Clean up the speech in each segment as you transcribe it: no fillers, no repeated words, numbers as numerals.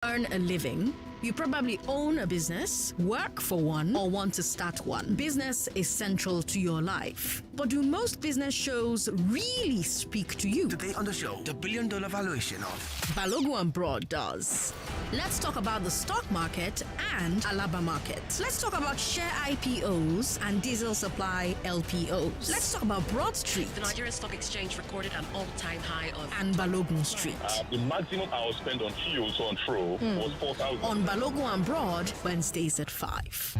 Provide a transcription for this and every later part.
earn a living, you probably own a business, work for one, or want to start one. Business is central to your life. But do most business shows really speak to you? Today on the show, the $1 billion valuation of Balogun and Broad does. Let's talk about the stock market and Alaba market. Let's talk about share IPOs and diesel supply LPOs. Let's talk about Broad Street. The Nigerian Stock Exchange recorded an all-time high of... And Balogun Street. The maximum I will spend on fuel to and fro was 4,000. On Balogun and Broad, Wednesdays at 5.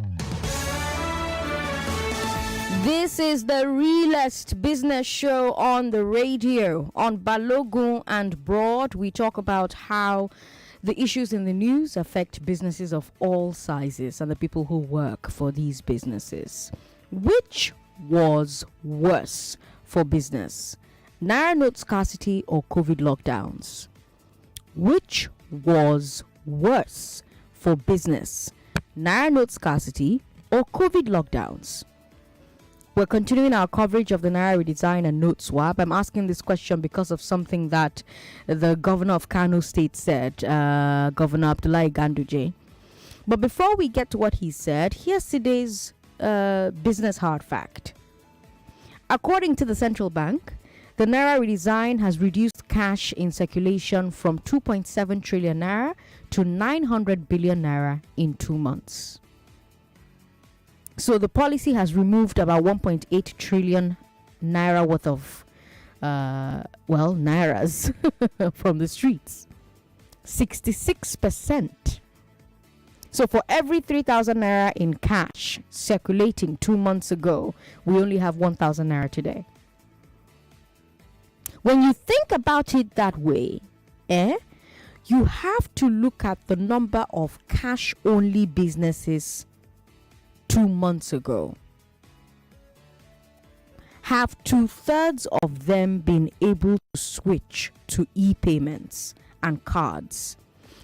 This is the realest business show on the radio. On Balogun and Broad, we talk about how the issues in the news affect businesses of all sizes and the people who work for these businesses. Which was worse for business? Naira note scarcity or COVID lockdowns? Which was worse for business? Naira note scarcity or COVID lockdowns? We're continuing our coverage of the Naira Redesign and note swap. I'm asking this question because of something that the governor of Kano State said, Governor Abdullahi Ganduje. But before we get to what he said, here's today's business hard fact. According to the central bank, the Naira Redesign has reduced cash in circulation from 2.7 trillion naira to 900 billion naira in 2 months. So the policy has removed about 1.8 trillion naira worth of, nairas from the streets. 66%. So for every 3,000 naira in cash circulating 2 months ago, we only have 1,000 naira today. When you think about it that way, you have to look at the number of cash-only businesses 2 months ago. Have 2/3 of them been able to switch to e-payments and cards?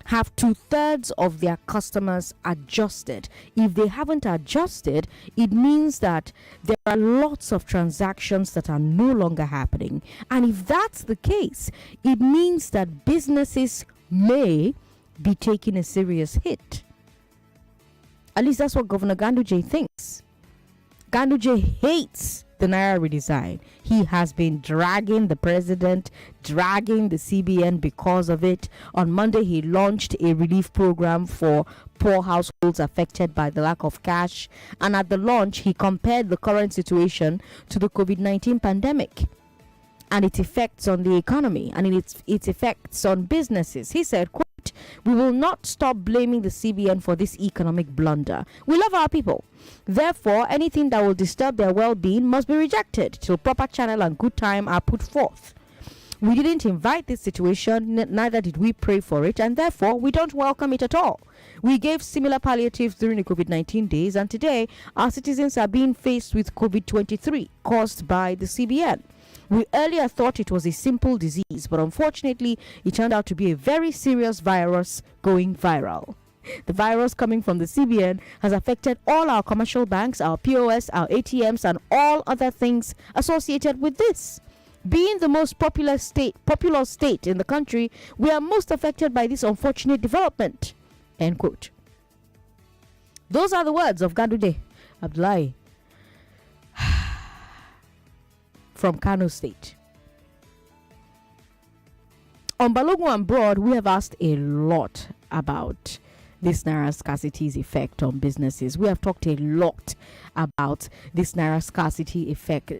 Have 2/3 of their customers adjusted? If they haven't adjusted, it means that there are lots of transactions that are no longer happening. And if that's the case, it means that businesses may be taking a serious hit. At least that's what Governor Ganduje thinks. Ganduje hates the Naira Redesign. He has been dragging the president, dragging the CBN because of it. On Monday, he launched a relief program for poor households affected by the lack of cash. And at the launch, he compared the current situation to the COVID-19 pandemic and its effects on the economy and its effects on businesses. He said, quote, "We will not stop blaming the CBN for this economic blunder. We love our people. Therefore, anything that will disturb their well-being must be rejected till proper channel and good time are put forth. We didn't invite this situation, neither did we pray for it, and therefore we don't welcome it at all. We gave similar palliatives during the COVID-19 days, and today our citizens are being faced with COVID-23 caused by the CBN. We earlier thought it was a simple disease, but unfortunately, it turned out to be a very serious virus going viral. The virus coming from the CBN has affected all our commercial banks, our POS, our ATMs, and all other things associated with this. Being the most popular state in the country, we are most affected by this unfortunate development." End quote. Those are the words of Ganduje Abdullahi from Kano State. On Balogun and Broad, we have asked a lot about this Naira scarcity's effect on businesses. We have talked a lot about this Naira scarcity effect,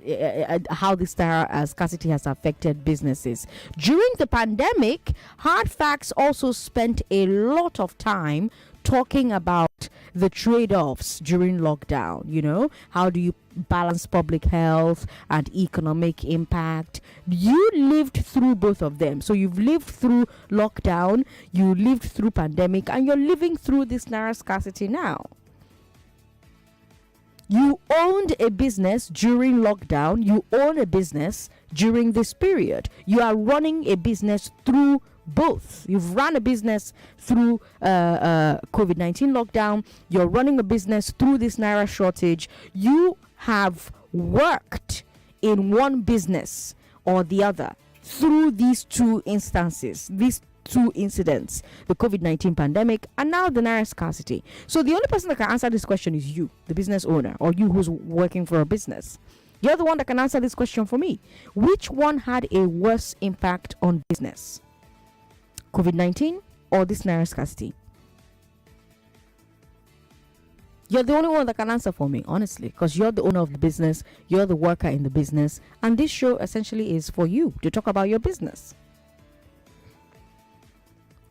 how this Naira scarcity has affected businesses. During the pandemic, Hard Facts also spent a lot of time talking about the trade-offs during lockdown. You know, how do you balance public health and economic impact? You lived through both of them. So you've lived through lockdown, you lived through pandemic, and you're living through this Naira scarcity now. You owned a business during lockdown, you own a business during this period. You are running a business through both. You've run a business through COVID-19 lockdown. You're running a business through this Naira shortage. You have worked in one business or the other through these two instances, these two incidents, the COVID-19 pandemic and now the Naira scarcity. So the only person that can answer this question is you, the business owner, or you who's working for a business. You're the one that can answer this question for me. Which one had a worse impact on business? COVID-19 or this Naira scarcity? You're the only one that can answer for me, honestly, because you're the owner of the business, you're the worker in the business, and this show essentially is for you to talk about your business.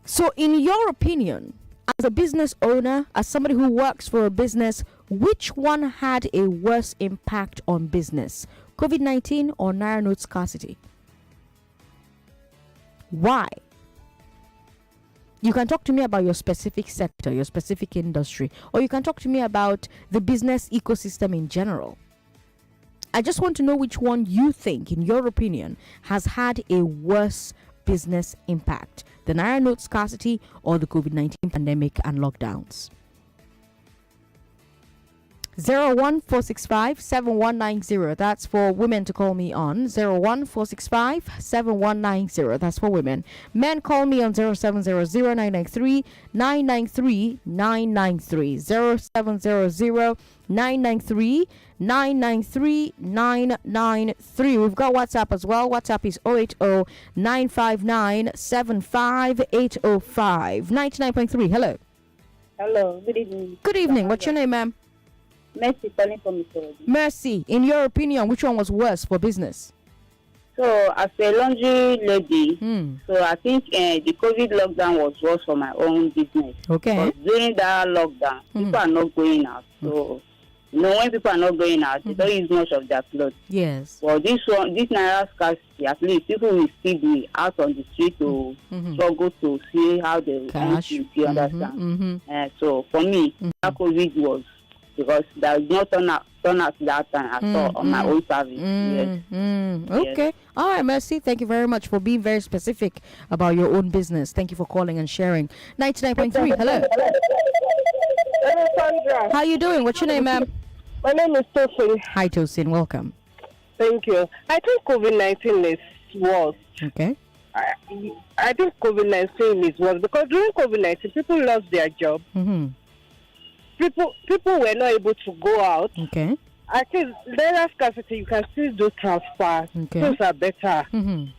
So, in your opinion, as a business owner, as somebody who works for a business, which one had a worse impact on business? COVID-19 or Naira note scarcity? Why? You can talk to me about your specific sector, your specific industry, or you can talk to me about the business ecosystem in general. I just want to know which one you think, in your opinion, has had a worse business impact, the Naira note scarcity or the COVID-19 pandemic and lockdowns. 01465-7190. That's for women to call me on. 01465-7190. That's for women. Men call me on 0700-993-993-993. 0700-993-993-993. We've got WhatsApp as well. WhatsApp is 080-959-75805. 99.3. Hello. Hello, good evening. Good evening. What's your name, ma'am? Mercy calling from Mr. Mercy, in your opinion, which one was worse for business? So, as a laundry lady, so I think the COVID lockdown was worse for my own business. Okay. Because during that lockdown, people are not going out. So, when people are not going out, they don't use much of their clothes. Yes. Well, this Naira scarcity, at least people will still be out on the street to struggle to see how they want to, you understand. So, for me, that COVID was because there was no turn out that time I saw on my own service. Yes. Okay. Yes. All right, Mercy. Thank you very much for being very specific about your own business. Thank you for calling and sharing. 99.3. Hello. Hello, Sandra. How you doing? What's your name, ma'am? My name is Tosin. Hi, Tosin. Welcome. Thank you. I think COVID-19 is worse. Okay. I think COVID-19 is worse because during COVID-19, people lost their job. People were not able to go out. Okay. I think Naira scarcity, you can still do transfers. Okay. Things are better.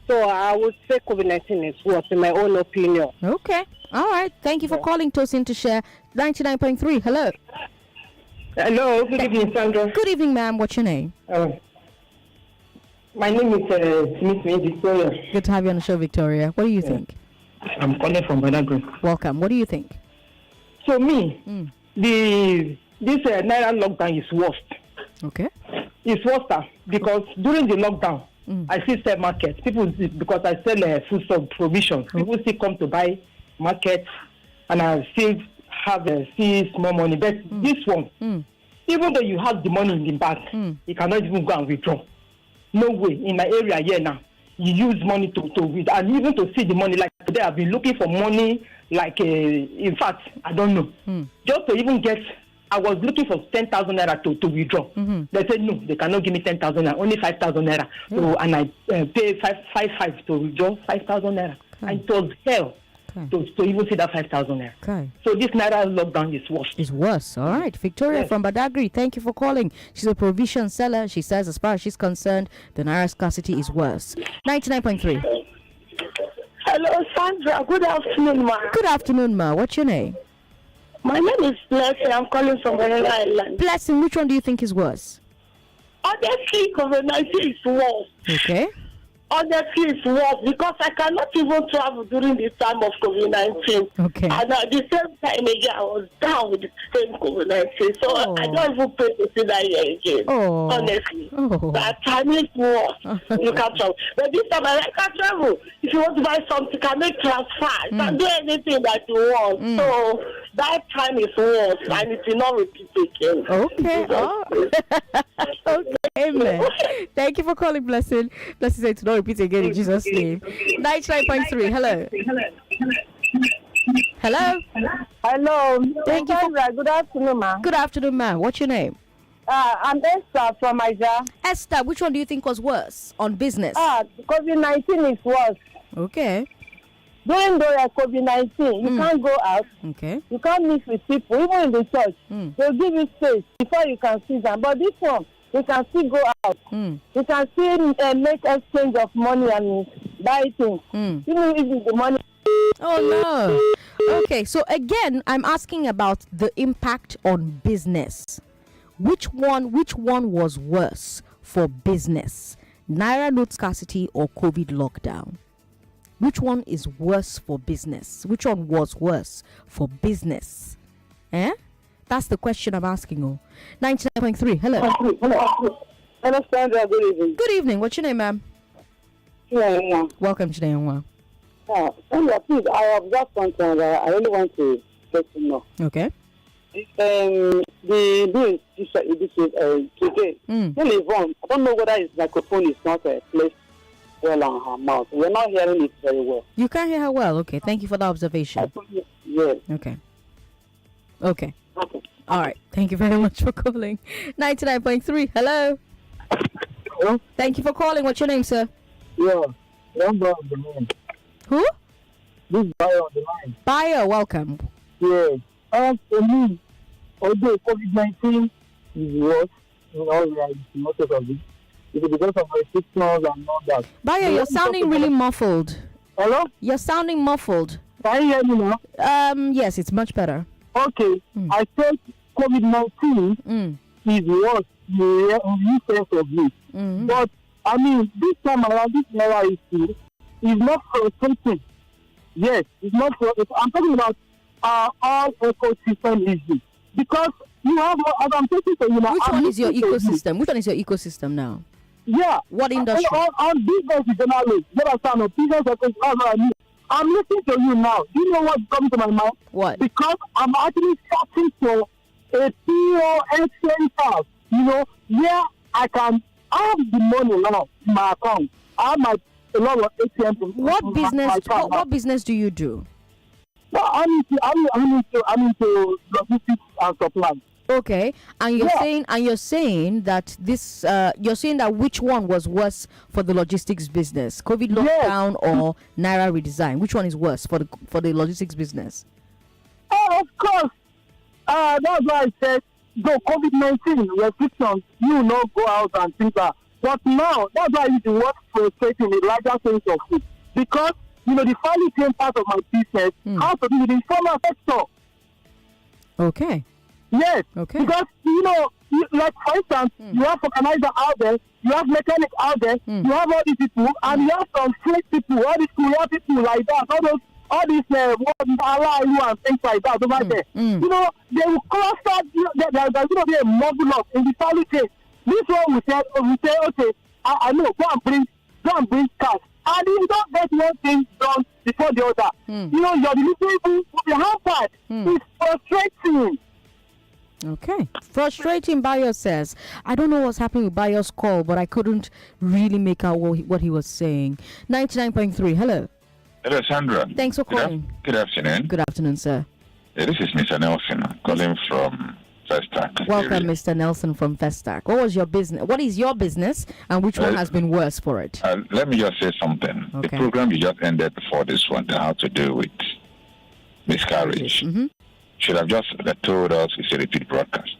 So I would say COVID-19 is worse, in my own opinion. Okay. All right. Thank you for calling, Tosin, to share. 99.3. Hello. Hello. Good evening, Sandra. Good evening, ma'am. What's your name? My name is Smith Victoria. Good to have you on the show, Victoria. What do you think? I'm calling from Badagry. Welcome. What do you think? So this Naira lockdown is worst. Okay. It's worse because during the lockdown, I see sell market. People, because I sell food stuff provisions, people still come to buy market, and I still have see small money. But this one, even though you have the money in the bank, you cannot even go and withdraw. No way. In my area here now, you use money to withdraw, and even to see the money. Like today, I've been looking for money. Like in fact, I don't know. Just to even get, I was looking for 10,000 naira to withdraw. They said no, they cannot give me 10,000 naira, only 5,000 naira. So, and I pay 5 to withdraw 5,000 naira. And it was hell to even see that 5,000 naira. Okay. So this Naira lockdown is worse. It's worse. All right. Victoria from Badagry, thank you for calling. She's a provision seller. She says as far as she's concerned, the Naira scarcity is worse. 99.3. Hello, Sandra. Good afternoon, ma. Good afternoon, ma. What's your name? My name is Blessing. I'm calling from Banana Island. Blessing, which one do you think is worse? Honestly, COVID-19 is worse. Okay. Honestly, it's worse because I cannot even travel during this time of COVID-19. Okay. And at the same time again, I was down with the same COVID-19. So I don't even pay to see that year again. Oh. Honestly. Oh. That time is worse. You can travel. But this time I can travel. If you want to buy something, you can make transfer. You can do anything that you want. So that time is worse and it will not repeat again. Okay. Oh. Okay, amen. Thank you for calling, Blessing. Blessing said to not repeat again in Jesus' name. 99.3. Hello. Hello. Hello. Thank you for... Good afternoon, ma. Good afternoon, ma'am. What's your name? I'm Esther from Aja. Esther, which one do you think was worse on business? COVID-19 is worse. Okay. during the COVID-19, you can't go out. Okay. You can't mix with people, even in the church. They'll give you space before you can sit down. But this one, you can still go out. You can still make exchange of money and buy things. Even if the money. Oh no. Okay, so again, I'm asking about the impact on business. Which one was worse for business? Naira note scarcity or COVID lockdown? Which one is worse for business? Which one was worse for business? That's the question I'm asking you. 99.3. Hello. Hello, Sandra. Good evening. Good evening. What's your name, ma'am? Yeah. Welcome to the Young. Sandra, please, I have got something that I really want to get to know. Okay. The news this today, really wrong. I don't know whether his microphone is not placed well on her mouth. We're not hearing it very well. You can't hear her well. Okay. Thank you for the observation. Yes. Okay. All right. Thank you very much for calling. 99.3. Hello. Hello? Thank you for calling. What's your name, sir? Yeah, number on the line. Who? This buyer on the line. Buyer, welcome. Yes. For me, although COVID-19 is worse in all reality, most of it, it's because of restrictions and all that. Buyer, you're sounding really muffled. Hello? You're sounding muffled. Can you hear me now? Yes, it's much better. Okay. I said COVID-19 is worse in the sense of it. But, I mean, this time around, this era issue is not frustrating. Yes, it's not frustrating. I'm talking about all ecosystem issues. Because you have, as I'm talking to you now. Which one is your ecosystem? Which one is your ecosystem now? Yeah. What industry? On business generally. You understand? Business ecosystem. I'm listening to you now. Do you know what's coming to my mind? What? Because I'm actually searching for a POS center, where I have the money now in my account. I have a lot of ATM. What business do you do? Well, I'm into logistics and supply. Okay, and you're saying that this you're saying that which one was worse for the logistics business, COVID lockdown or Naira redesign? Which one is worse for the logistics business? Oh, of course. That's why I said the COVID-19 restrictions, you not go out and things like that. But now that's why it's worth frustrating the larger sense of it, because the value chain part of my business has to do with the informal sector. Okay. Yes. Okay. Because like for instance, you have organizer out there, you have mechanic out there, you have all these people, and you have some fake people, all these people like that, all these allow and things like that over there. They will cluster. There's going to be a model up in the value chain. This one we say, okay, I know, go and bring cash, and you don't get one thing done before the other. Your delivery will be hampered. It's frustrating. Okay. Frustrating. Bayo says, I don't know what's happening with Bayo's call, but I couldn't really make out what he was saying. 99.3. Hello. Hello, Sandra. Thanks for calling. Good afternoon. Good afternoon, sir. This is Mr. Nelson calling from Festac. Welcome, Mr. Nelson from Festac. What is your business, and which one has been worse for it? Let me just say something. Okay. The program you just ended before this one that had to do with miscarriage should have just told us it's a repeat broadcast.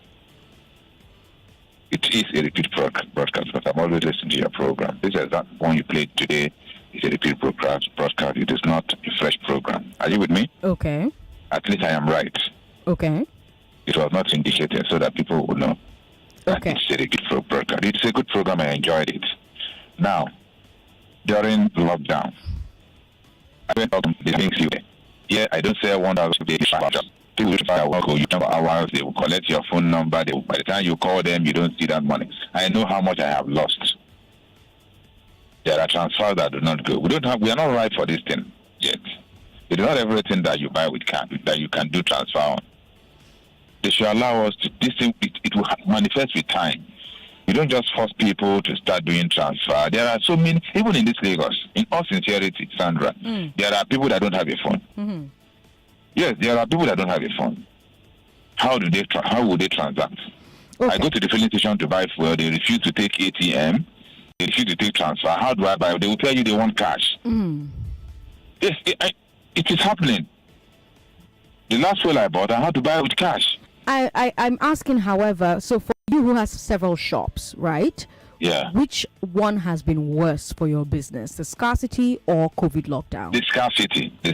It is a repeat broadcast because I'm always listening to your program. This is that one you played today. It's a repeat broadcast. It is not a fresh program. Are you with me? Okay. At least I am right. Okay. It was not indicated so that people would know. Okay. It's a good program. It's a good program. I enjoyed it. Now, during lockdown, I went out to the things you. Yeah, I don't say I want to be people will try to call you for hours. They will collect your phone number. By the time you call them, you don't see that money. I know how much I have lost. There are transfers that do not go. We are not right for this thing yet. It is not everything that you buy with cash that you can do transfer on. They should allow us to. This thing it will manifest with time. You don't just force people to start doing transfer. There are so many, even in this Lagos. In all sincerity, Sandra, there are people that don't have a phone. Yes, there are people that don't have a phone. How would they transact? Okay. I go to the filling station to buy fuel. They refuse to take ATM. They refuse to take transfer. How do I buy? They will tell you they want cash. Yes, It is happening. The last fuel I bought, I had to buy it with cash. I'm asking, however, so for you who has several shops, right? Yeah. Which one has been worse for your business, the scarcity or COVID lockdown? The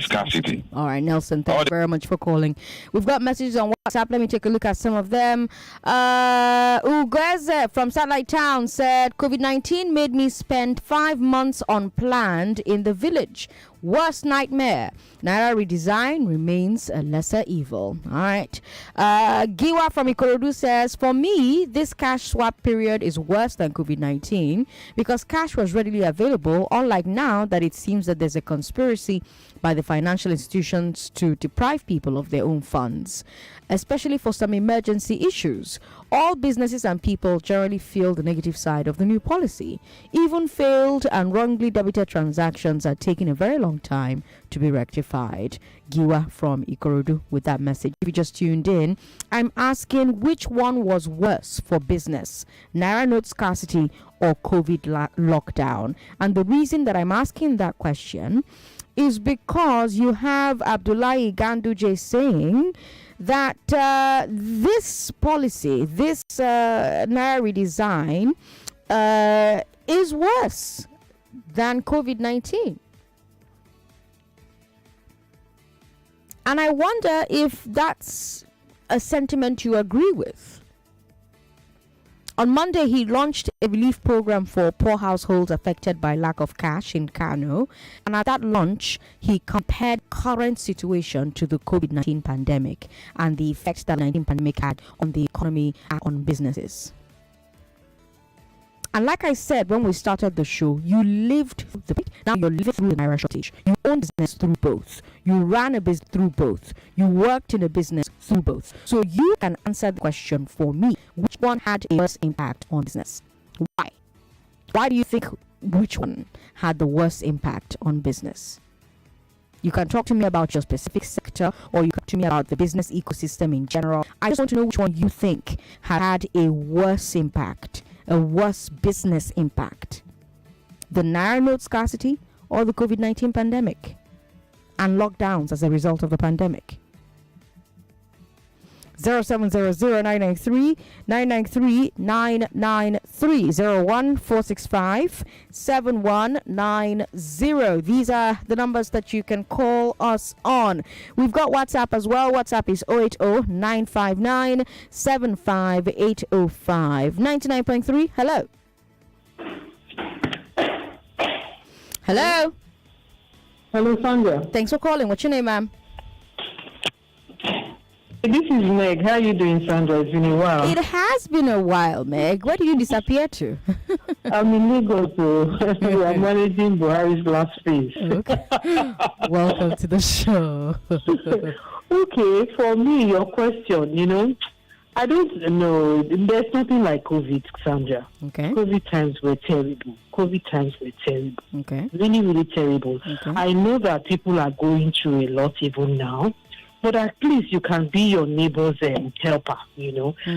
scarcity. All right, Nelson, thank you very much for calling. We've got messages on WhatsApp. Let me take a look at some of them. Ugweze from Satellite Town said, COVID-19 made me spend 5 months unplanned in the village. Worst nightmare. Naira Redesign remains a lesser evil. All right. Giwa from Ikorodu says, for me, this cash swap period is worse than COVID-19 because cash was readily available, unlike now that it seems that there's a conspiracy by the financial institutions to deprive people of their own funds, especially for some emergency issues. All businesses and people generally feel the negative side of the new policy. Even failed and wrongly debited transactions are taking a very long time to be rectified. Giwa from Ikorodu with that message. If you just tuned in, I'm asking which one was worse for business, Naira note scarcity or COVID lockdown? And the reason that I'm asking that question is because you have Abdullahi Ganduje saying that this policy, this Naira redesign, is worse than COVID-19. And I wonder if that's a sentiment you agree with. On Monday, he launched a relief program for poor households affected by lack of cash in Kano. And at that launch, he compared current situation to the COVID-19 pandemic and the effects that the 19 pandemic had on the economy and on businesses. And like I said when we started the show, you lived through the now you're living through the Naira shortage. You own business through both. You ran a business through both. You worked in a business through both. So you can answer the question for me. Which one had a worse impact on business? Why? Why do you think which one had the worst impact on business? You can talk to me about your specific sector, or you can talk to me about the business ecosystem in general. I just want to know which one you think had a worse impact, a worse business impact. The Naira note scarcity or the COVID-19 pandemic and lockdowns as a result of the pandemic. 0700-993-993 01465-79190. These are the numbers that you can call us on. We've got WhatsApp as well. WhatsApp is 080-959-75805. 99.3. Hello. Hello. Hello, Sandra. Thanks for calling. What's your name, ma'am? This is Meg. How are you doing, Sandra? It's been a while. It has been a while, Meg. Where do you disappear to? I'm in Lagos, so I'm managing Buhari's last phase. Okay. Welcome to the show. Okay, for me, your question, I don't know. There's nothing like COVID, Sandra. Okay. COVID times were terrible. Okay. Really, really terrible. Okay. I know that people are going through a lot even now. But at least you can be your neighbor's helper,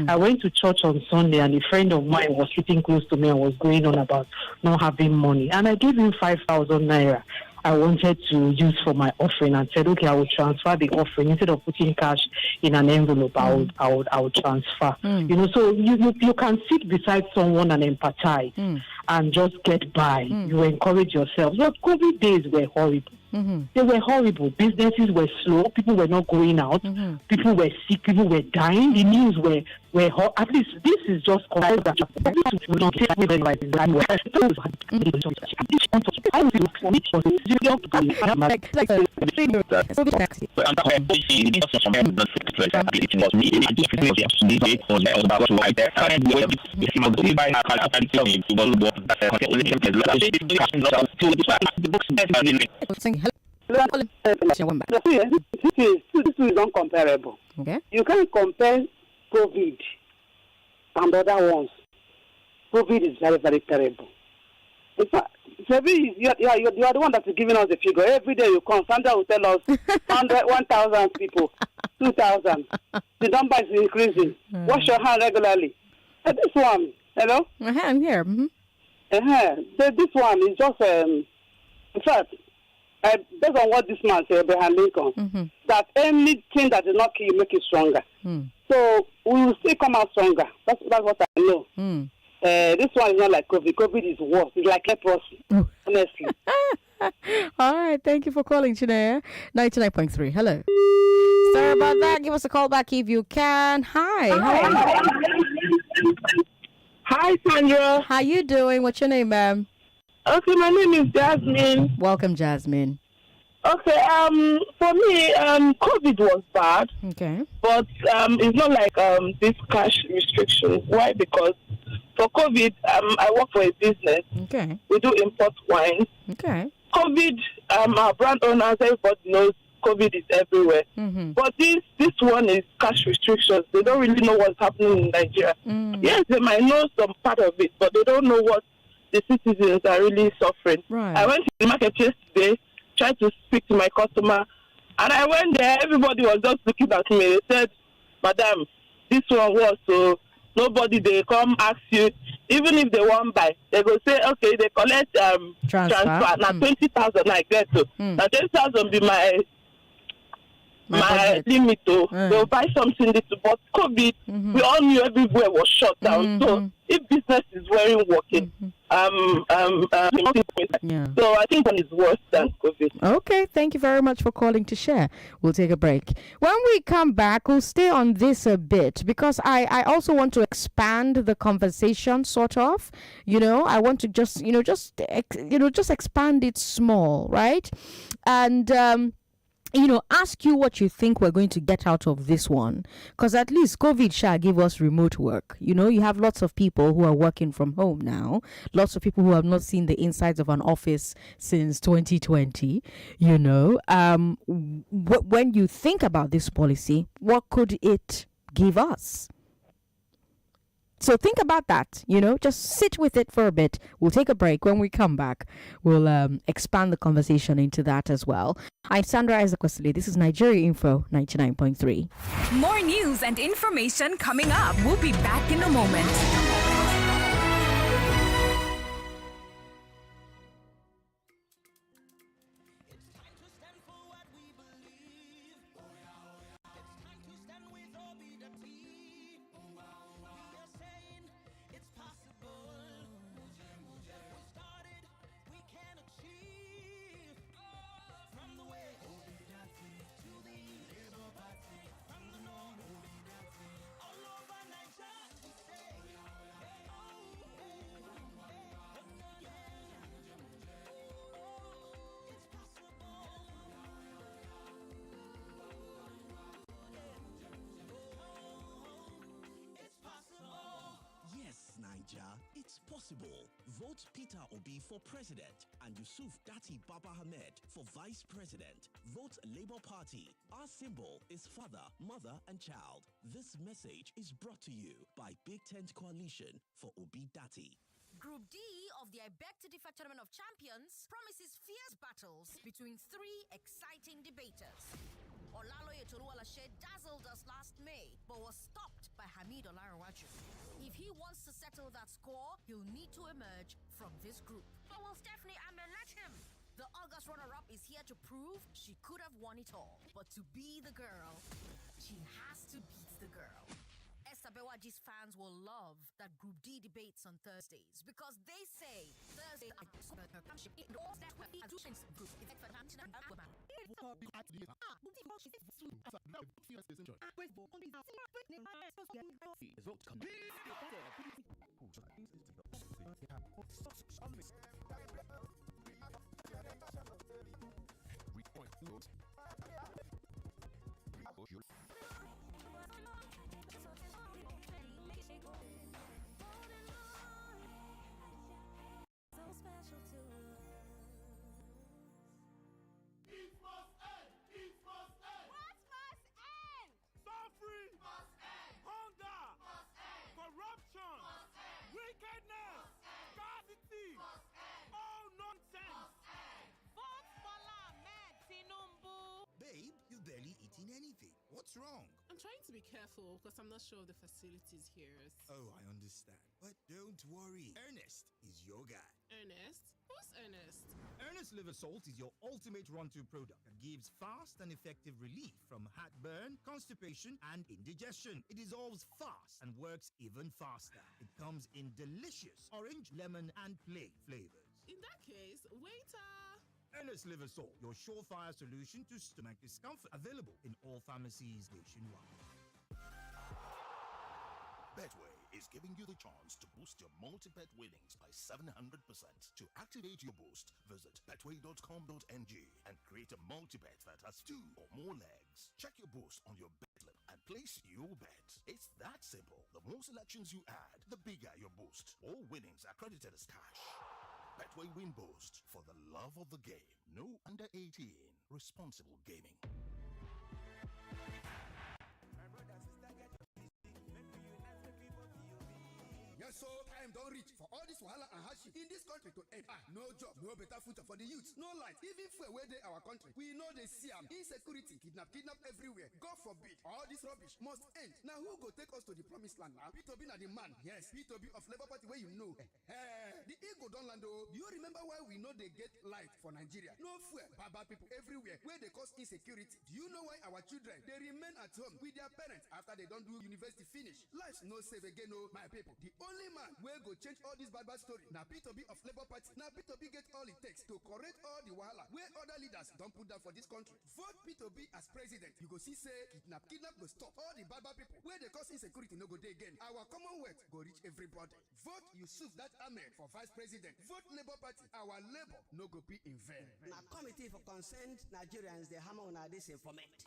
I went to church on Sunday and a friend of mine was sitting close to me and was going on about not having money. And I gave him 5,000 Naira I wanted to use for my offering and said, okay, I will transfer the offering. Instead of putting cash in an envelope, I would transfer. So you can sit beside someone and empathize and just get by. You encourage yourself. But COVID days were horrible. They were horrible. Businesses were slow. People were not going out. People were sick. People were dying. The news were at least this is just This is uncomparable. Okay. You can't compare COVID and other ones. COVID is very, very terrible. In fact, you are the one that is giving us the figure. Every day you come, Sandra will tell us 1,000 people, 2,000. The number is increasing. Wash your hand regularly. This one, hello? I'm here. This one is just, in fact, based on what this man said, Abraham Lincoln, that anything that does not kill you make you stronger. So we will still come out stronger. That's what I know. This one is not like COVID. COVID is worse. It's like leprosy, honestly. All right. Thank you for calling, Chinaya. 99.3. Hello. Sorry about that. Give us a call back if you can. Hi. Hi, Sandra. How you doing? What's your name, ma'am? Okay, my name is Jasmine. Welcome, Jasmine. Okay, for me, COVID was bad. Okay. But it's not like this cash restriction. Why? Because for COVID, I work for a business. Okay. We do import wine. Okay. COVID, our brand owners, everybody knows COVID is everywhere. But this one is cash restrictions. They don't really know what's happening in Nigeria. Yes, they might know some part of it, but they don't know what the citizens are really suffering. Right. I went to the market yesterday, tried to speak to my customer, and I went there, everybody was just looking at me. They said, Madam, this one was so nobody, they come ask you, even if they want buy, they go say, okay, they collect transfer. Now 20,000 I get to. Now 10,000 be my limit. They'll buy something little, but COVID, we all knew everywhere was shut down. So if business is very working, so I think one is worse than COVID. Okay, thank you very much for calling to share. We'll take a break. When we come back, we'll stay on this a bit because I also want to expand the conversation, sort of. I want to just expand it small, right? And ask you what you think we're going to get out of this one. Because at least COVID shall give us remote work. You have lots of people who are working from home now. Lots of people who have not seen the insides of an office since 2020. When you think about this policy, what could it give us? So think about that, just sit with it for a bit. We'll take a break. When we come back, we'll expand the conversation into that as well. I'm Sandra Ezekwesili. This is Nigeria Info 99.3. More news and information coming up. We'll be back in a moment. It's possible. Vote Peter Obi for president and Yusuf Dati Baba Ahmed for vice president. Vote Labour Party. Our symbol is father, mother, and child. This message is brought to you by Big Tent Coalition for Obi Dati. Group D of the I Beg to Differ Tournament of Champions promises fierce battles between three exciting debaters. Olaloye Toluwalashe dazzled us last May, but was stopped by Hamid Olarawaju. If he wants to settle that score, he'll need to emerge from this group. But will Stephanie Amen let him? The August runner-up is here to prove she could have won it all. But to be the girl, she has to beat the girl. Esther Bewaji's fans will love that Group D debates on Thursdays because they say Thursdays are corruption, wickedness, scarcity, all nonsense. Vote Bola Ahmed Tinubu. Babe, you've barely eaten anything. What's wrong? I'm trying to be careful because I'm not sure of the facilities here. Oh, I understand. But don't worry. Ernest is your guy. Ernest? Who's Ernest? Ernest Liver Salt is your ultimate run-to product that gives fast and effective relief from heartburn, constipation, and indigestion. It dissolves fast and works even faster. It comes in delicious orange, lemon, and plain flavors. In that case, waiter! Ernest Liver Salt, your surefire solution to stomach discomfort. Available in all pharmacies nationwide. Betway is giving you the chance to boost your multi-bet winnings by 700%. To activate your boost, visit betway.com.ng and create a multi-bet that has 2 or more legs. Check your boost on your bet slip and place your bet. It's that simple. The more selections you add, the bigger your boost. All winnings are credited as cash. Betway Win Boost, for the love of the game. No under 18. Responsible gaming. My brother, sister, get Yes, so time don't reach for all this wahala and hardship in this country to end. No job, no better future for the youth, no light, even fuel where they our country. We know they see am. Insecurity, kidnap everywhere. God forbid, all this rubbish must end. Now who go take us to the promised land now? P2B na the man. Yes, P2B of Labour Party where you know. The ego don't land oh. Do you remember why we know they get light for Nigeria? No fuel, bad people everywhere where they cause insecurity. Do you know why our children they remain at home with their parents after they don't do university finish? Life's no safe again, oh my people. The only man wey go change all this bad story na P2B of Labour Party. Na P2B get all it takes to correct all the wahala wey other leaders don put down for this country. Vote P2B as president. You go see say kidnap go stop. All the bad people wey dey cause insecurity no go dey again. Our commonwealth go reach everybody. Vote Yusuf that Ahmed for vice president. Vote Labour Party. Our labour no go be in vain. Na committee for concerned Nigerians dey hammer on this informate.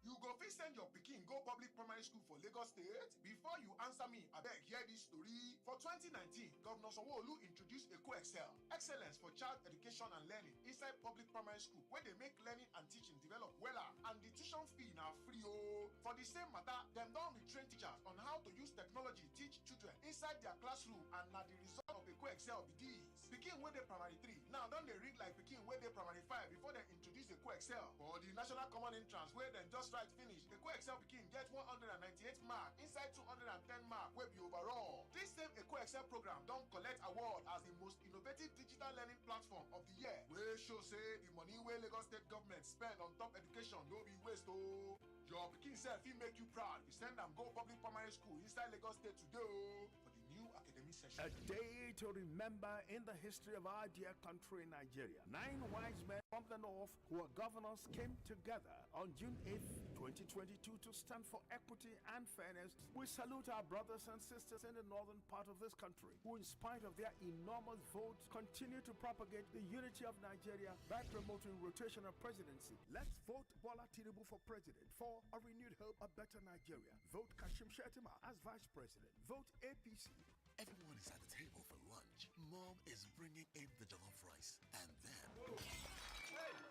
You go fit send your pikin go public primary school for Lagos State? Before you answer me, abeg hear this story. For 2019, Governor Sanwo-Olu introduced EcoExcel, excellence for child education and learning inside public primary school, where they make learning and teaching develop wella, and the tuition fee na free oh. For the same matter, dem don retrain teachers on how to use technology teach children inside their classroom, and na the result of EcoExcel be this. Pikin wey dey primary 3 now don dey read like pikin wey dey primary 5 before dem introduce EcoExcel. For the national common entrance wey dem just write finish, EcoExcel pikin get 198 mark inside 210 mark wey be overall. This same EcoExcel program don collect award as the most innovative digital learning platform of the year, wey show say the money wey Lagos State government spend on top education no be waste oh. Your pikin sef fit make you proud if you send am go public primary school inside Lagos State today oh, for the new academic session. A day to remember in the history of our dear country, Nigeria. 9 wise men from the north who are governors came together on June 8th, 2022 to stand for equity and fairness. We salute our brothers and sisters in the northern part of this country who, in spite of their enormous votes, continue to propagate the unity of Nigeria by promoting rotational presidency. Let's vote Bola Tinubu for president for a renewed hope, a better Nigeria. Vote Kashim Shettima as vice president. Vote APC. Everyone is at the table for lunch. Mom is bringing in the jollof rice, and then...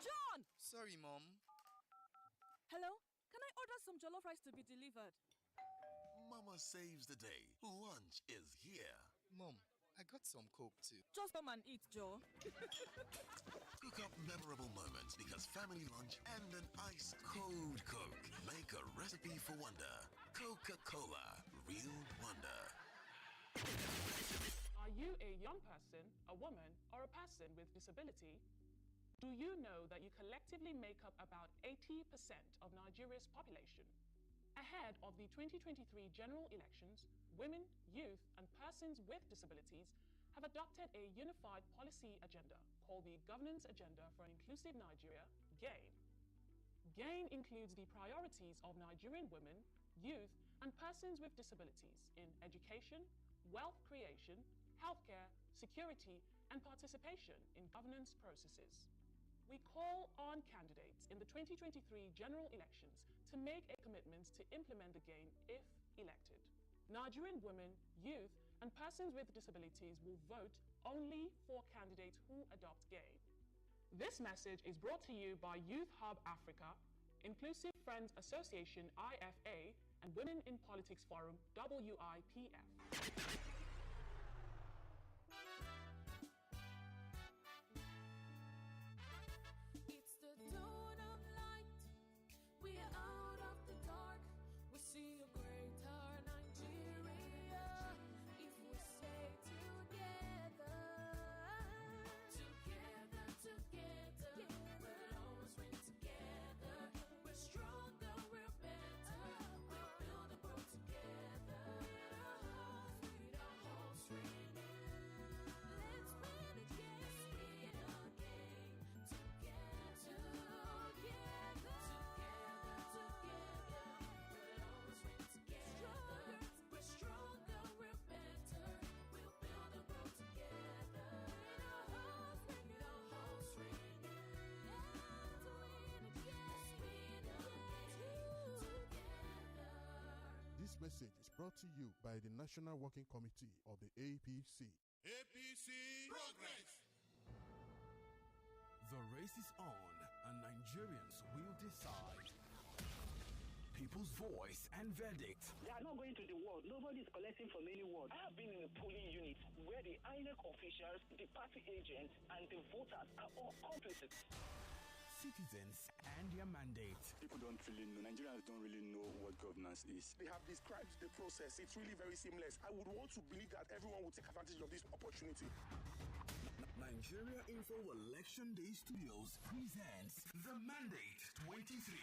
John! Sorry, Mom. Hello? Can I order some jollof rice to be delivered? Mama saves the day. Lunch is here. Mom, I got some Coke too. Just come and eat, Joe. Cook up memorable moments because family lunch and an ice cold Coke make a recipe for wonder. Coca-Cola, real wonder. Are you a young person, a woman, or a person with disability? Do you know that you collectively make up about 80% of Nigeria's population? Ahead of the 2023 general elections, women, youth, and persons with disabilities have adopted a unified policy agenda called the Governance Agenda for an Inclusive Nigeria, GAIN. GAIN includes the priorities of Nigerian women, youth, and persons with disabilities in education, wealth creation, healthcare, security, and participation in governance processes. We call on candidates in the 2023 general elections to make a commitment to implement the GAIN if elected. Nigerian women, youth, and persons with disabilities will vote only for candidates who adopt GAIN. This message is brought to you by Youth Hub Africa, Inclusive Friends Association IFA, and Women in Politics Forum WIPF. It's the dawn of light. We are out of the dark. We see a greater Nigeria if we stay together. This message is brought to you by the National Working Committee of the APC. APC Progress! The race is on, and Nigerians will decide. People's voice and verdict. They are not going to the ward. Nobody is collecting from any ward. I have been in a polling unit where the INEC officials, the party agents, and the voters are all complicit. Citizens and their mandate. People don't really know. Nigerians don't really know what governance is. They have described the process. It's really very seamless. I would want to believe that everyone will take advantage of this opportunity. Nigeria Info Election Day Studios presents The Mandate 23.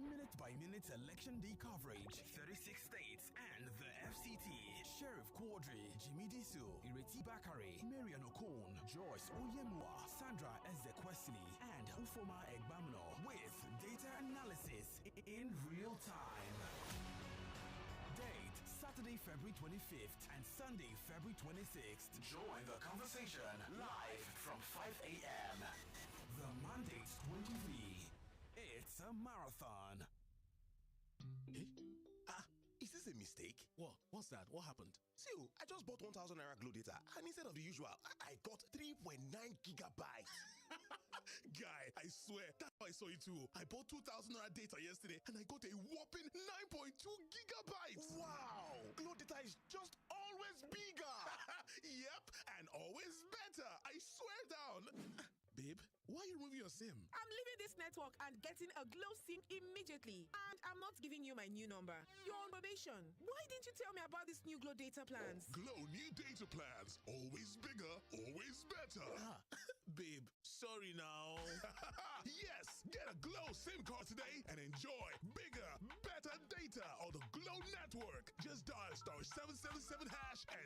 Minute-by-minute election day coverage, 36 states and the FCT. Sheriff Quadri, Jimmy Disu, Ireti Bakare, Marian Okon, Joyce Oyemwa, Sandra Ezekwesili, and Ufoma Egbamno with data analysis in real time. Date, Saturday, February 25th and Sunday, February 26th. Join the conversation live from 5 a.m. The Mandate 23. It's a marathon. Is this a mistake? What? What's that? What happened? See, I just bought 1,000 Naira Glow data, and instead of the usual, I got 3.9 gigabytes. Guy, I swear, that's how I saw it too. I bought 2,000 Naira data yesterday, and I got a whopping 9.2 gigabytes. Wow! Glow data is just always bigger. Yep, and always better. I swear down. Babe, why are you removing your SIM? I'm leaving this network and getting a Glow SIM immediately. And I'm not giving you my new number. You're on probation. Why didn't you tell me about these new Glow data plans? Glow new data plans. Always bigger, always better. Babe, sorry now. Yes, get a Glow SIM card today and enjoy bigger, better data on the Glow network. Just dial *777#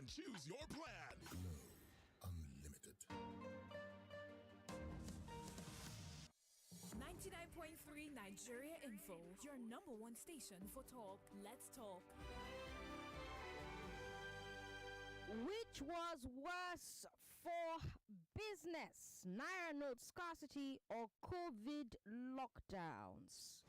and choose your plan. Glow Unlimited. 99.3 Nigeria Info, your number one station for talk. Let's talk. Which was worse for business? Naira note scarcity or COVID lockdowns?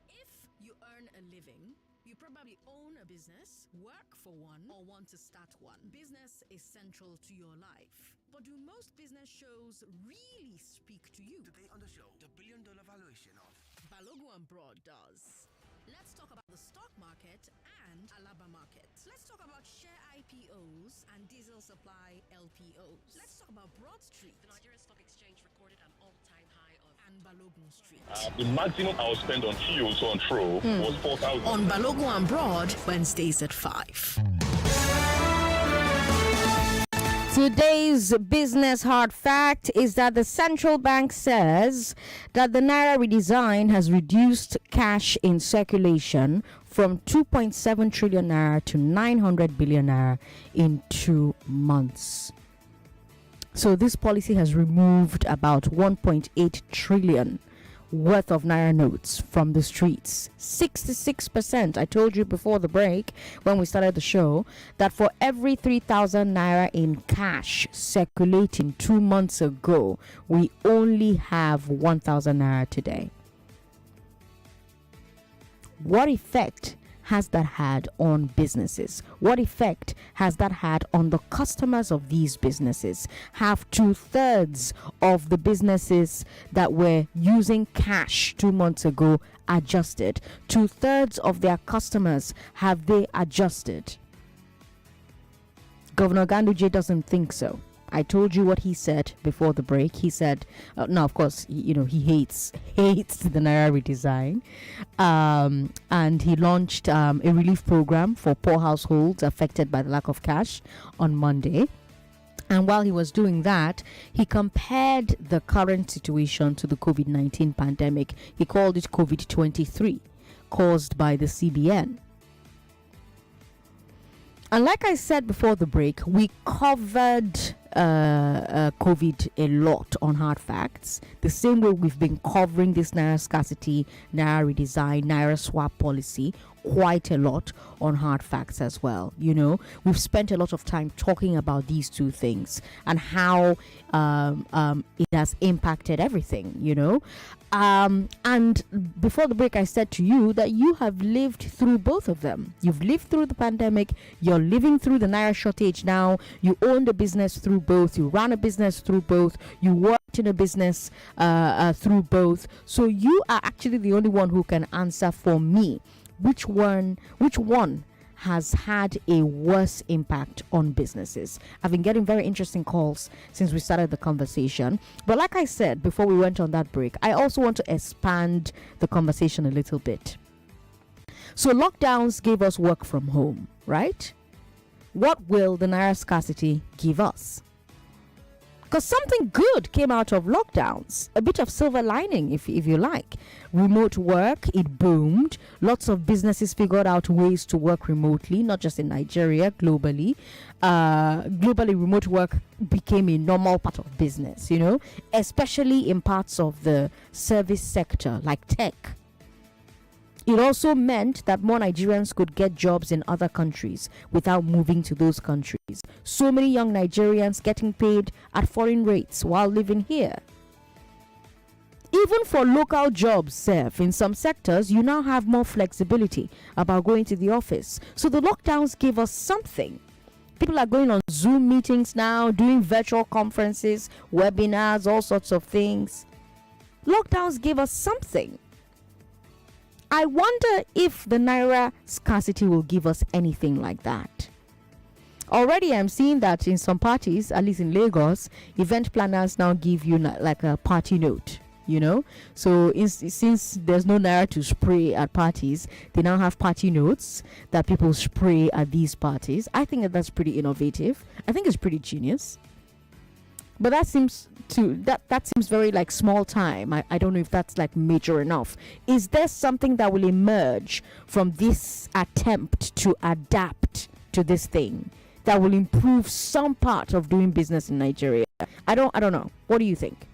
If you earn a living, you probably own a business, work for one, or want to start one. Business is central to your life. But do most business shows really speak to you? Today on the show, the billion-dollar valuation of Balogun and Broad does. Let's talk about the stock market and Alaba market. Let's talk about share IPOs and diesel supply LPOs. Let's talk about Broad Street. The Nigerian Stock Exchange recorded an all-time high of... And Balogun Street. The maximum I will spend on fuel to and fro was 4,000. On Balogun and Broad, Wednesdays at 5. Today's business hard fact is that the central bank says that the Naira redesign has reduced cash in circulation from 2.7 trillion naira to 900 billion naira in 2 months. So this policy has removed about 1.8 trillion worth of Naira notes from the streets. 66%. I told you before the break when we started the show that for every 3,000 Naira in cash circulating 2 months ago, we only have 1,000 Naira today. What effect has that had on businesses? What effect has that had on the customers of these businesses? Have 2/3 of the businesses that were using cash 2 months ago adjusted? 2/3 of their customers, have they adjusted? Governor Ganduje doesn't think so. I told you what he said before the break. He said, no, of course, he hates the Naira redesign. And he launched a relief program for poor households affected by the lack of cash on Monday. And while he was doing that, he compared the current situation to the COVID-19 pandemic. He called it COVID-23, caused by the CBN. And like I said before the break, we covered COVID a lot on Hard Facts, the same way we've been covering this Naira scarcity, Naira redesign, Naira swap policy quite a lot on Hard Facts as well. We've spent a lot of time talking about these two things and how it has impacted everything. And before the break, I said to you that you have lived through both of them. You've lived through the pandemic. You're living through the Naira shortage now. You owned a business through both. You ran a business through both. You worked in a business through both. So you are actually the only one who can answer for me. Which one has had a worse impact on businesses? I've been getting very interesting calls since we started the conversation. But like I said before we went on that break, I also want to expand the conversation a little bit. So lockdowns gave us work from home, right? What will the Naira scarcity give us? Because something good came out of lockdowns. A bit of silver lining, if you like. Remote work, it boomed. Lots of businesses figured out ways to work remotely, not just in Nigeria, globally. Globally, remote work became a normal part of business, especially in parts of the service sector like tech. It also meant that more Nigerians could get jobs in other countries without moving to those countries. So many young Nigerians getting paid at foreign rates while living here. Even for local jobs, Seth, in some sectors, you now have more flexibility about going to the office. So the lockdowns gave us something. People are going on Zoom meetings now, doing virtual conferences, webinars, all sorts of things. Lockdowns gave us something. I wonder if the Naira scarcity will give us anything like that. Already I'm seeing that in some parties, at least in Lagos, event planners now give you like a party note, So since there's no Naira to spray at parties, they now have party notes that people spray at these parties. I think that's pretty innovative. I think it's pretty genius. But that seems very like small time. I don't know if that's like major enough. Is there something that will emerge from this attempt to adapt to this thing that will improve some part of doing business in Nigeria? I don't know. What do you think?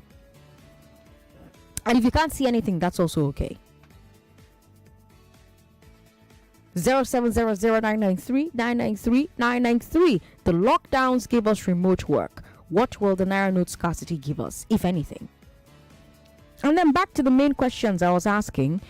And if you can't see anything, that's also okay. 0700-993-993-993. The lockdowns gave us remote work. What will the Naira note scarcity give us, if anything? And then back to the main questions I was asking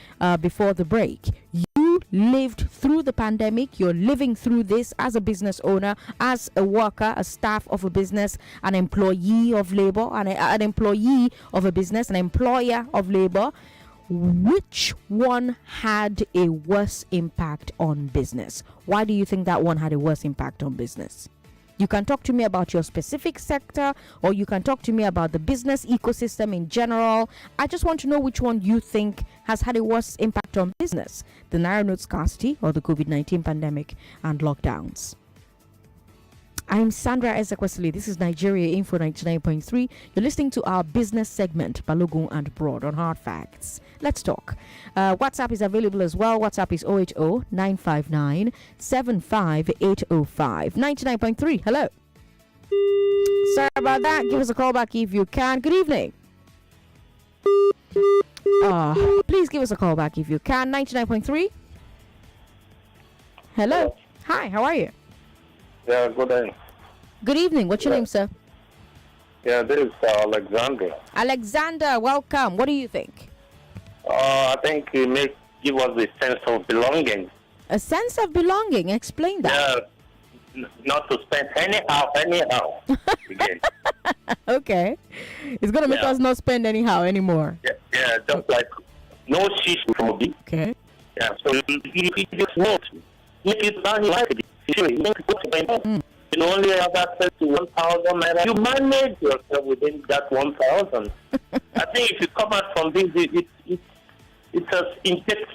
before the break. You lived through the pandemic. You're living through this as a business owner, as a worker, a staff of a business, an employee of labor, an employee of a business, an employer of labor. Which one had a worse impact on business? Why do you think that one had a worse impact on business? You can talk to me about your specific sector, or you can talk to me about the business ecosystem in general. I just want to know which one you think has had a worse impact on business, the Naira note scarcity or the COVID-19 pandemic and lockdowns. I'm Sandra Ezekwesili. This is Nigeria Info 99.3. You're listening to our business segment, Balogun and Broad, on Hard Facts. Let's talk. WhatsApp is available as well. WhatsApp is 080-959-75805. 99.3. Hello. Sorry about that. Give us a call back if you can. Good evening. Please give us a call back if you can. 99.3. Hello. Hi, how are you? Yeah, good day. Good evening. What's your name, sir? Yeah, this is Alexander. Alexander, welcome. What do you think? I think it may give us a sense of belonging. A sense of belonging? Explain that. Yeah, not to spend anyhow. Again. Okay. It's going to make us not spend anyhow anymore. Yeah, just like no shish from me. Okay. Yeah, so you just want to make it money like it. You only have access to 1,000 naira. You manage yourself within that 1,000. I think if you come out from this, it has injected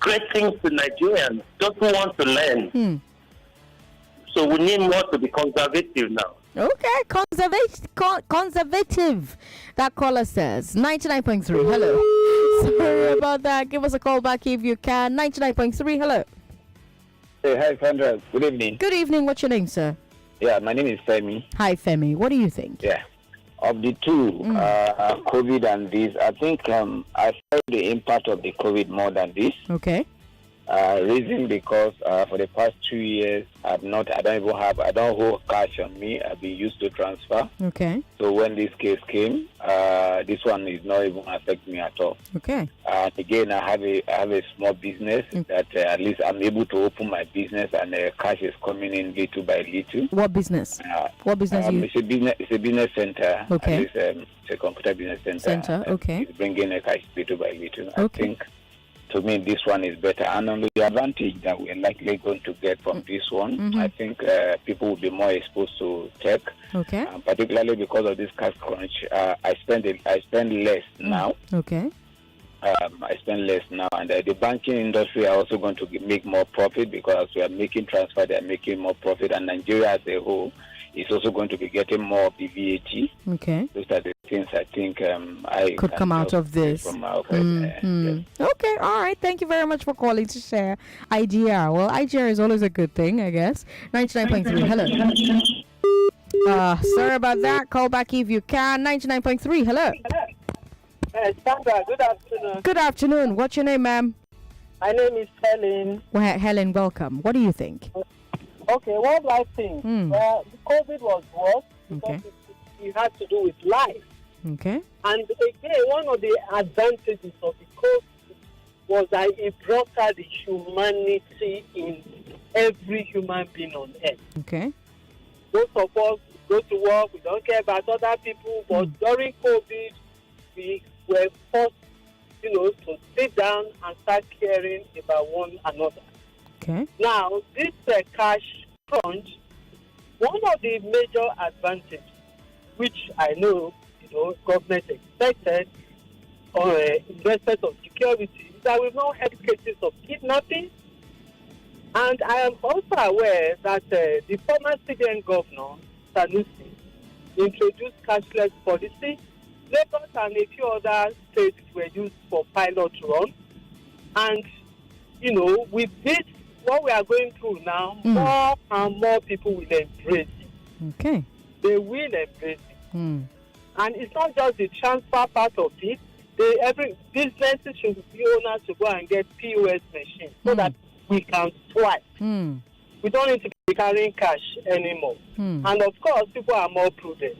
great things to Nigerians. Just want to learn. So we need more to be conservative now. Okay, conservative. That caller says 99.3. Hello. Sorry about that. Give us a call back if you can. 99.3. Hello. Hey, hi, Sandra. Good evening. Good evening. What's your name, sir? Yeah, my name is Femi. Hi, Femi. What do you think? Yeah. Of the two, COVID and this, I think I felt the impact of the COVID more than this. Okay. Reason because for the past 2 years, I don't hold cash on me. I've been used to transfer. Okay. So when this case came, this one is not even affecting me at all. Okay. Again, I have a small business that at least I'm able to open my business, and cash is coming in little by little. What business? What business you? It's a business center. Okay. It's a computer business center. Okay. It's bringing a cash little by little. Okay. I think, to me, this one is better. And on the advantage that we're likely going to get from this one, I think people will be more exposed to tech. Okay. Particularly because of this cash crunch, I spend less now. Okay. I spend less now, and the banking industry are also going to make more profit because we are making transfer. They are making more profit, and Nigeria as a whole is also going to be getting more of the VAT. Okay. Those are the things I think I could come out of this. From our yes. Okay, all right. Thank you very much for calling to share idea. Well, idea is always a good thing, I guess. 99.3. Hello. Sorry about that. Call back if you can. 99.3. Hello. Sandra, good afternoon. Good afternoon. What's your name, ma'am? My name is Helen. Well, Helen, welcome. What do you think? Okay, what do I think? Well, COVID was worse because it had to do with life. Okay. And again, one of the advantages of the COVID was that it brought out the humanity in every human being on earth. Okay. Most of us go to work, we don't care about other people, but during COVID, we were forced, to sit down and start caring about one another. Okay. Now, this cash crunch, one of the major advantages, which I know, government expected in respect of security, is that we've not had cases of kidnapping. And I am also aware that the former CBN governor, Sanusi, introduced cashless policy. Lagos and a few other states were used for pilot run. And, with this, what we are going through now, more and more people will embrace it. Okay. They will embrace it. And it's not just the transfer part of it. Every businesses owners should go and get POS machines so that we can swipe. We don't need to be carrying cash anymore. And of course, people are more prudent.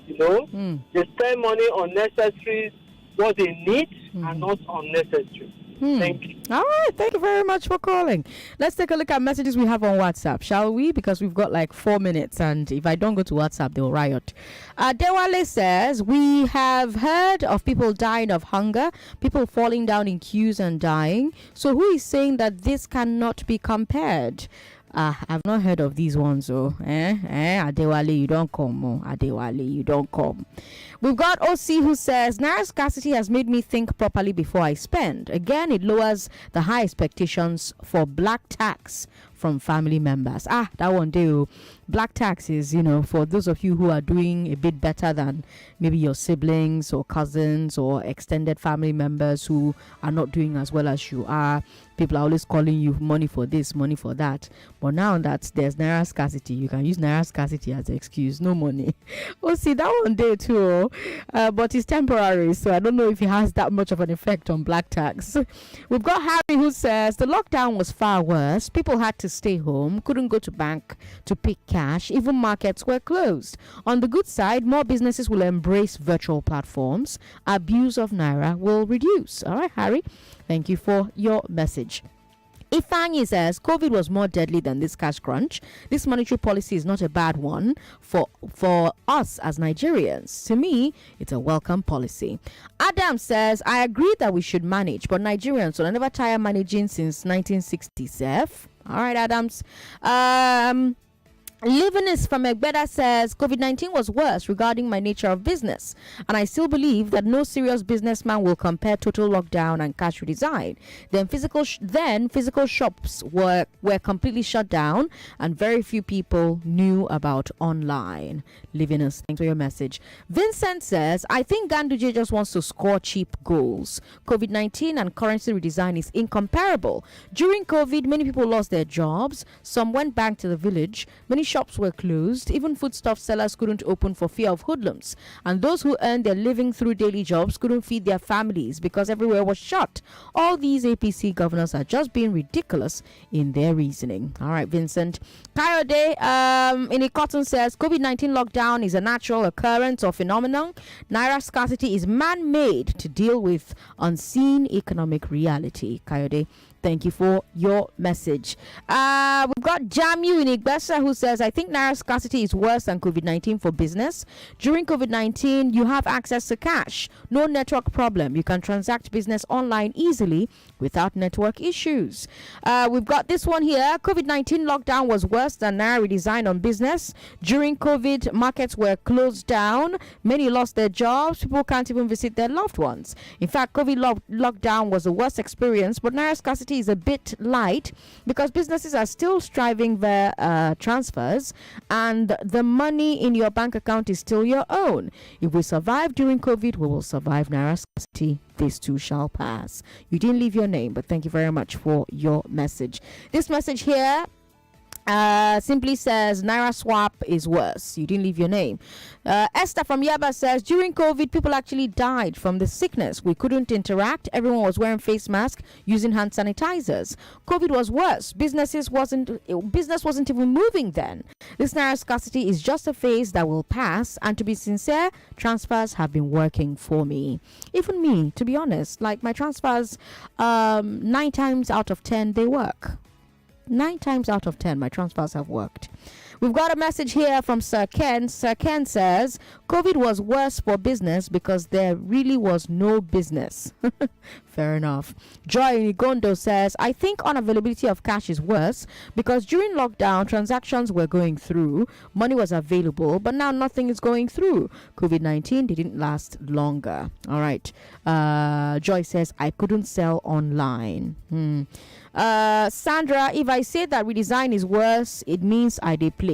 They spend money on necessaries, what they need, and not unnecessary. Thank you. All right. Thank you very much for calling. Let's take a look at messages we have on WhatsApp, shall we? Because we've got like 4 minutes, and if I don't go to WhatsApp, they'll riot. Dewale says, we have heard of people dying of hunger, people falling down in queues and dying. So who is saying that this cannot be compared? I've not heard of these ones, Adewale, you don't come. Adewale, you don't come. We've got OC who says, Naira scarcity has made me think properly before I spend. Again, it lowers the high expectations for black tax from family members. That one do. Black tax is, for those of you who are doing a bit better than maybe your siblings or cousins or extended family members who are not doing as well as you are. People are always calling you money for this, money for that. But now that there's Naira scarcity, you can use Naira scarcity as an excuse. No money. See, that one day too. But it's temporary, so I don't know if it has that much of an effect on black tax. We've got Harry who says the lockdown was far worse. People had to stay home, couldn't go to bank to pick cash. Even markets were closed. On the good side, more businesses will embrace virtual platforms. Abuse of Naira will reduce. All right, Harry, thank you for your message. Ifanyi says COVID was more deadly than this cash crunch. This monetary policy is not a bad one for us as Nigerians. To me, it's a welcome policy. Adam says, I agree that we should manage, but Nigerians will never tire managing since 1967. All right, Adams. Livinus from Egbeda says COVID-19 was worse regarding my nature of business, and I still believe that no serious businessman will compare total lockdown and cash redesign. Then physical shops were completely shut down, and very few people knew about online. Livinus, thanks for your message. Vincent says, I think Ganduje just wants to score cheap goals. COVID-19 and currency redesign is incomparable. During COVID, many people lost their jobs. Some went back to the village. Many shops were closed. Even foodstuff sellers couldn't open for fear of hoodlums. And those who earned their living through daily jobs couldn't feed their families because everywhere was shut. All these APC governors are just being ridiculous in their reasoning. All right, Vincent. Kayode in Cotton says COVID-19 lockdown is a natural occurrence or phenomenon. Naira scarcity is man-made to deal with unseen economic reality. Kayode, thank you for your message. We've got Jamu in Igbesa who says, I think Naira scarcity is worse than COVID-19 for business. During COVID-19, you have access to cash. No network problem. You can transact business online easily without network issues. We've got this one here. COVID-19 lockdown was worse than Naira redesign on business. During COVID, markets were closed down. Many lost their jobs. People can't even visit their loved ones. In fact, COVID lockdown was the worst experience, but Naira scarcity is a bit light because businesses are still striving their transfers and the money in your bank account is still your own. If we survive during COVID, we will survive Naira scarcity. This too shall pass. You didn't leave your name, but thank you very much for your message. This message here simply says Naira swap is worse. You didn't leave your name. Esther from Yaba says during COVID people actually died from the sickness. We couldn't interact. Everyone was wearing face masks, using hand sanitizers. COVID was worse. Business wasn't even moving then. This Naira scarcity is just a phase that will pass, and to be sincere, transfers have been working for me. Even me, to be honest, like my transfers 9 times out of 10 they work. 9 times out of 10, my transfers have worked. We've got a message here from Sir Ken. Sir Ken says, COVID was worse for business because there really was no business. Fair enough. Joy Nigondo says, I think unavailability of cash is worse because during lockdown, transactions were going through, money was available, but now nothing is going through. COVID-19 didn't last longer. All right. Joy says, I couldn't sell online. Sandra, if I say that redesign is worse, it means I dey play.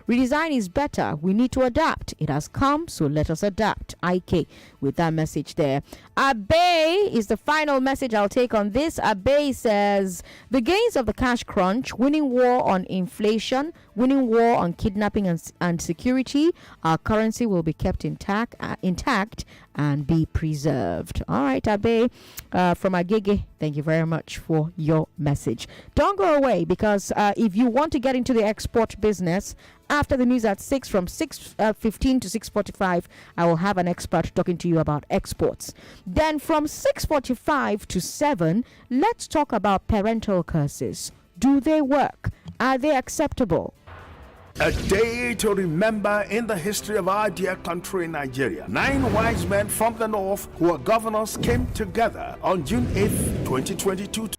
Redesign is better. We need to adapt. It has come, so let us adapt. IK with that message there. Abe is the final message I'll take on this. Abe says the gains of the cash crunch, winning war on inflation, winning war on kidnapping and security, our currency will be kept intact and be preserved. All right, Abe from Agege, thank you very much for your message. Don't go away because if you want to get into the export business, after the news at 6, from 6:15 to 6:45, I will have an expert talking to you about exports. Then from 6:45 to 7, let's talk about parental curses. Do they work? Are they acceptable? A day to remember in the history of our dear country, Nigeria. 9 wise men from the north who were governors came together on June 8th, 2022 to